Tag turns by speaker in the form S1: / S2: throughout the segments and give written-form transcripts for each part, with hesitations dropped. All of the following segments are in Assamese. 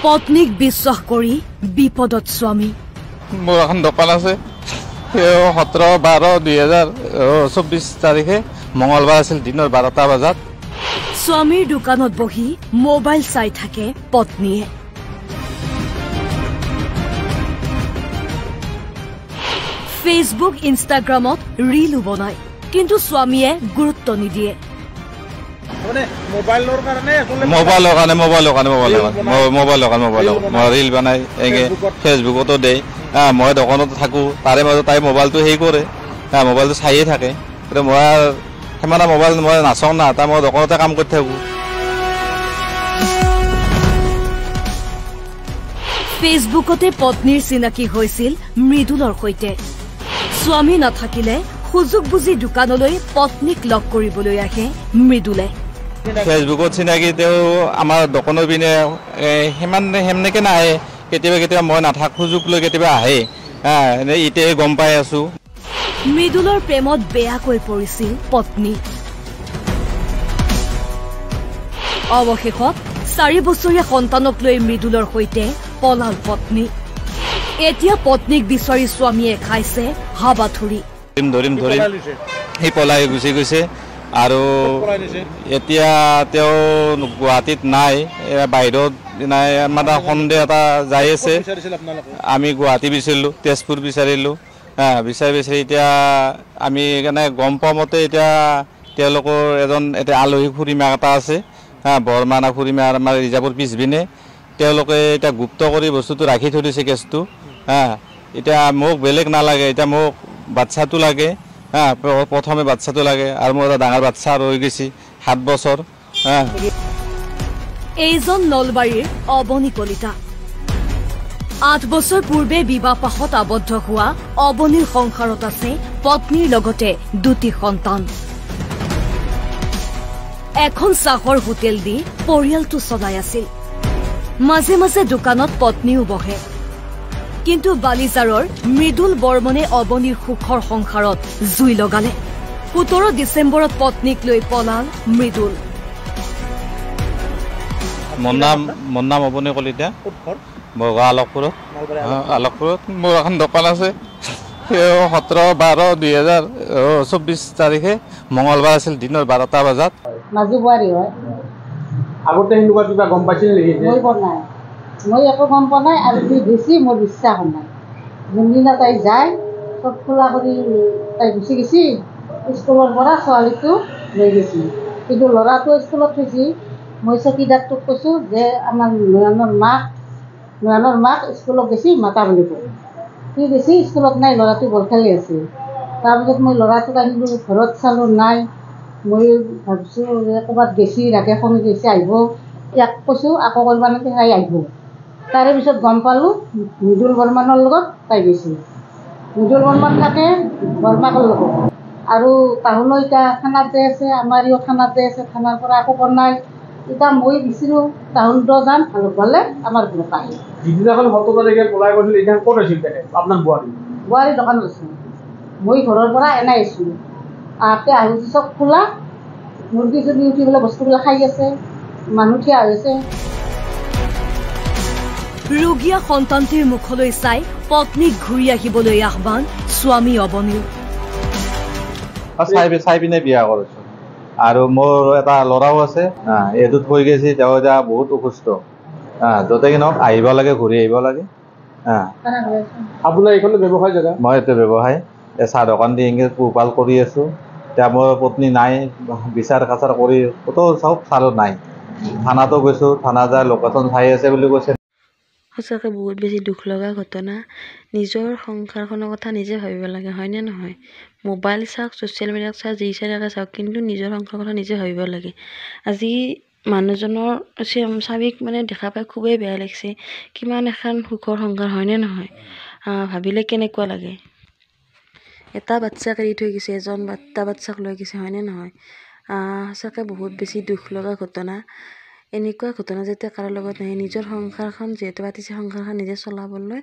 S1: পত্নীক বিশ্বাস কৰি বিপদত স্বামী।
S2: মোৰ এখন দোকান আছে 17/12/2024 তাৰিখে মঙলবাৰ আছিল দিনৰ 12টা বজাত
S1: স্বামীৰ দোকানত বহি মোবাইল চাই থাকে পত্নীয়ে। ফেচবুক ইনষ্টাগ্ৰামত ৰিলো বনায়, কিন্তু স্বামীয়ে গুৰুত্ব নিদিয়ে।
S2: মোবাইলৰ কাৰণে ৰিল বনাই ফেচবুকতো দিয়ে। মই দোকানত থাকোঁ, তাৰে মাজত তাই মোবাইলটো হেৰি কৰে, মোবাইলটো চায়ে থাকে। মই সিমান মোবাইল মই নাচাওঁ না, তাই মই দোকানতে কাম কৰি থাকোঁ।
S1: ফেচবুকতে পত্নীৰ চিনাকি হৈছিল মৃদুলৰ সৈতে। স্বামী নাথাকিলে সুযোগ বুজি দোকানলৈ পত্নীক লগ কৰিবলৈ আহে মৃদুলে।
S2: ফেচবুকত চিনাকি তেওঁ আমাৰ দোকানৰ পিনে সেনেকে নাহে, কেতিয়াবা মই নাথাক সুযোগ লৈ কেতিয়াবা আহে। এতিয়াই গম পাই আছো।
S1: মৃদুলৰ প্ৰেমত বেয়াকৈ পৰিছিল পত্নী। অৱশেষত 4 বছৰীয়া সন্তানক লৈ মৃদুলৰ সৈতে পলাল পত্নী। এতিয়া পত্নীক বিচাৰি স্বামীয়ে খাইছে হাবাথুৰি।
S2: ধৰিম সি পলাই গুচি গৈছে আৰু এতিয়া তেওঁ গুৱাহাটীত নাই, বাহিৰত নাই। মানে সন্দেহ এটা যাই আছে। আমি গুৱাহাটী বিচাৰিলোঁ, তেজপুৰ বিচাৰিলোঁ, বিচাৰি এতিয়া আমি সেইকাৰণে গম পোৱা মতে এতিয়া তেওঁলোকৰ এজন এতিয়া আলহী খুৰীমা এটা আছে, বৰমানা খুৰীমা আমাৰ ৰিজাৰ্ভৰ পিছপিনে। তেওঁলোকে এতিয়া গুপ্ত কৰি বস্তুটো ৰাখি থৈ দিছে কেছটো। এতিয়া মোক বেলেগ নালাগে, এতিয়া মোক বাচ্চাটো লাগে। প্ৰথমে বাচ্চাটো লাগে আৰু মোৰ এটা ডাঙৰ বাচ্চা ৰৈ গৈছে 7 বছৰ।
S1: এইজন নলবাৰীৰ অৱনী কলিতা। 8 বছৰ পূৰ্বে বিবাহপাশত আবদ্ধ হোৱা অৱনীৰ সংসাৰত আছে পত্নীৰ লগতে 2টি সন্তান। এখন চাহৰ হোটেল দি পৰিয়ালটো চলাই আছিল। মাজে মাজে দোকানত পত্নীও বহে। কিন্তু বালিজাৰৰ মৃদুল বৰ্মনে অৱনীৰ সুখৰ সংসাৰত জুই লগালে। 17 ডিচেম্বৰত পত্নীক লৈ পলাল মৃদুল।
S2: মোৰ নাম অৱনী কলিতা, বগা আলোকপুৰত মোৰ এখন দোকান আছে। 17/12/2024 তাৰিখে মঙলবাৰ আছিল দিনৰ 12টা বজাত।
S3: মাজু বোৱাৰী হয়।
S4: আগতে সেনেকুৱা কিবা গম পাইছিল নেকি?
S3: মই একো গম পোৱা নাই আৰু তুই বেছি মোৰ বিশ্বাস নাই। যোনদিনা তাই যায় চব খোলা কৰি তাই গুচি গৈছি। স্কুলৰ পৰা ছোৱালীটো লৈ গৈছি, কিন্তু ল'ৰাটো স্কুলত থৈছি। মই চকীদাৰটোক কৈছোঁ যে আমাৰ নয়নৰ মাক স্কুলত গৈছি, মাতা বুলি কয়। সি গৈছি, স্কুলত নাই, ল'ৰাটো বল খেলি আছে। তাৰপিছত মই ল'ৰাটোক আনিলোঁ, ঘৰত চালোঁ নাই। মই ভাবিছোঁ যে ক'ৰবাত গেছি, ৰাগে খং গৈছে, আহিব। ইয়াক কৈছোঁ আকৌ কৰিব নালাগে, তাই আহিব। তাৰে পিছত গম পালোঁ মৃদুল বৰ্মনৰ লগত তাই গৈছে। মৃদুল বৰ্মন থাকে বৰমাকৰ লগত। আৰু তাহোনো এতিয়া থানাতে আছে, আমাৰো থানাতে আছে। থানাৰ পৰা একো কৰা নাই। এতিয়া মই বিচাৰোঁ তাহোনটো যাম, আৰু গ'লে আমাৰ ঘৰত আহে।
S4: যিদিনাখন 17 তাৰিখে পলাই গৈছিল, এইখন ক'ত আছিল তেখেত? আপোনাৰ
S3: বোৱাৰী দোকানত আছে। মই ঘৰৰ পৰা এনাই আছোঁ। আহোঁ চব খোলা, মুৰ্গী চুৰ্গী উঠি পেলাই বস্তুবিলাক খাই আছে, মানুহ থিয়া হৈছে।
S1: ৰোগীয়া সন্তানটিৰ মুখলৈ চাই পত্নীক ঘূৰি আহিবলৈ আহ্বান স্বামী অৱনীৰ।
S2: চাই পিনে বিয়া কৰিছো আৰু মোৰ এটা ল'ৰাও আছে। এইটো থৈ গৈছে, তেওঁ এতিয়া বহুত অসুস্থ। য'তে কি নহওক আহিব লাগে, ঘূৰি আহিব লাগে।
S4: আপোনাৰ এইখনো ব্যৱসায় জেগা?
S2: মই এইটো ব্যৱসায়, চাহ দোকান দি এনেকৈ পোহপাল কৰি আছোঁ। এতিয়া মোৰ পত্নী নাই, বিচাৰ কাছাৰ কৰি ক'তো চব চালোঁ নাই। থানাতো গৈছোঁ, থানা যায় লোকেশ্যন চাই আছে বুলি কৈছে।
S5: সঁচাকৈ বহুত বেছি দুখ লগা ঘটনা। নিজৰ সংসাৰখনৰ কথা নিজে ভাবিব লাগে, হয়নে নহয়? মোবাইল চাওক, ছ'চিয়েল মিডিয়াত চাওক, যি চাই থাকে চাওক, কিন্তু নিজৰ সংসাৰৰ কথা নিজে ভাবিব লাগে। আজি মানুহজনৰ স্বামীক মানে দেখা পাই খুবেই বেয়া লাগিছে। কিমান এখন সুখৰ সংসাৰ, হয়নে নহয়? ভাবিলে কেনেকুৱা লাগে। এটা বাচ্চাক এৰি থৈ গৈছে, এটা বাচ্চাক লৈ গৈছে, হয়নে নহয়? সঁচাকৈ বহুত বেছি দুখ লগা ঘটনা। এনেকুৱা ঘটনা যাতে কাৰো লগত নাহে। নিজৰ সংসাৰখন যিহেতু পাতিছে, সংসাৰখন নিজে চলাবলৈ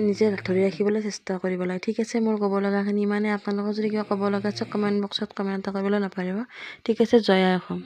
S5: নিজে ধৰি ৰাখিবলৈ চেষ্টা কৰিব লাগে। ঠিক আছে, মোৰ ক'ব লগাখিনি ইমানে। আপোনালোকৰ যদি কিবা ক'ব লগা আছে কমেণ্ট বক্সত কমেণ্ট এটা কৰিবলৈ নাপাহৰিব। ঠিক আছে, জয় আই অসম।